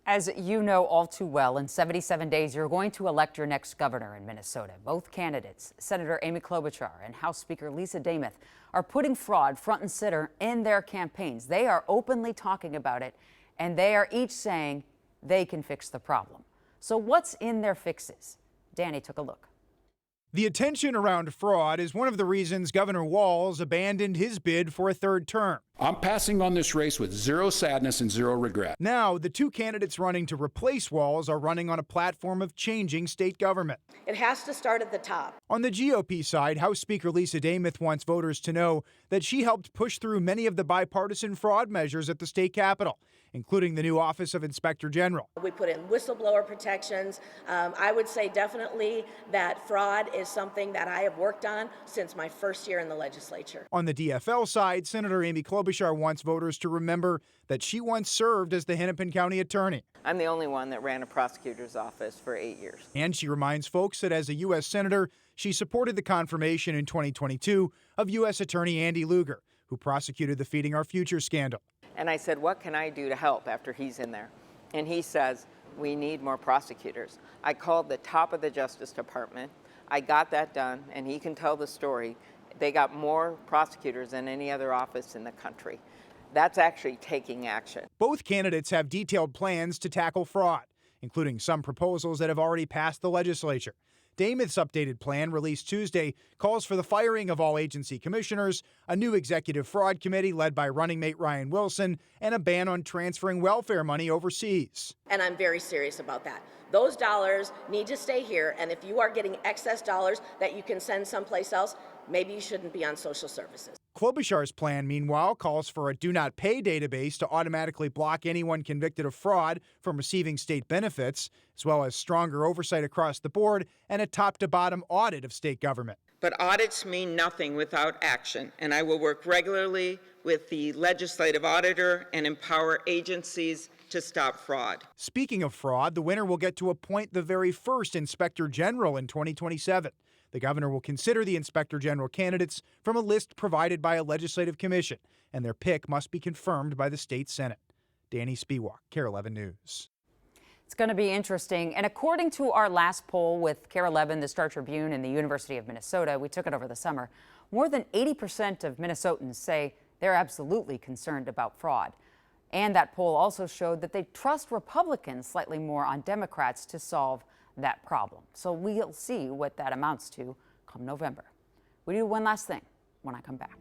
As you know all too well, in 77 days, you're going to elect your next governor in Minnesota. Both candidates, Senator Amy Klobuchar and House Speaker Lisa Demuth, are putting fraud front and center in their campaigns. They are openly talking about it, and they are each saying they can fix the problem. So what's in their fixes? Danny took a look. The attention around fraud is one of the reasons Governor Walz abandoned his bid for a third term. I'm passing on this race with zero sadness and zero regret. Now, the two candidates running to replace Walz are running on a platform of changing state government. It has to start at the top. On the GOP side, House Speaker Lisa Demuth wants voters to know that she helped push through many of the bipartisan fraud measures at the state capitol, including the new Office of Inspector General. We put in whistleblower protections. I would say definitely that fraud is something that I have worked on since my first year in the legislature. On the DFL side, Senator Amy Klobuchar wants voters to remember that she once served as the Hennepin County attorney. I'm the only one that ran a prosecutor's office for 8 years. And she reminds folks that as a U.S. Senator, she supported the confirmation in 2022 of U.S. Attorney Andy Lugar, who prosecuted the Feeding Our Future scandal. And I said, what can I do to help after he's in there? And he says, we need more prosecutors. I called the top of the Justice Department. I got that done, and he can tell the story. They got more prosecutors than any other office in the country. That's actually taking action. Both candidates have detailed plans to tackle fraud, including some proposals that have already passed the legislature. Demuth's updated plan, released Tuesday, calls for the firing of all agency commissioners, a new executive fraud committee led by running mate Ryan Wilson, and a ban on transferring welfare money overseas. And I'm very serious about that. Those dollars need to stay here, and if you are getting excess dollars that you can send someplace else, maybe you shouldn't be on social services. Klobuchar's plan, meanwhile, calls for a do-not-pay database to automatically block anyone convicted of fraud from receiving state benefits, as well as stronger oversight across the board and a top-to-bottom audit of state government. But audits mean nothing without action, and I will work regularly with the legislative auditor and empower agencies to stop fraud. Speaking of fraud, the winner will get to appoint the very first Inspector General in 2027. The governor will consider the Inspector General candidates from a list provided by a legislative commission, and their pick must be confirmed by the state Senate. Danny Spiewak, KARE 11 News. It's going to be interesting. And according to our last poll with KARE 11, the Star Tribune, and the University of Minnesota, we took it over the summer, more than 80% of Minnesotans say they're absolutely concerned about fraud. And that poll also showed that they trust Republicans slightly more on Democrats to solve that problem. So we'll see what that amounts to come November. We do one last thing when I come back.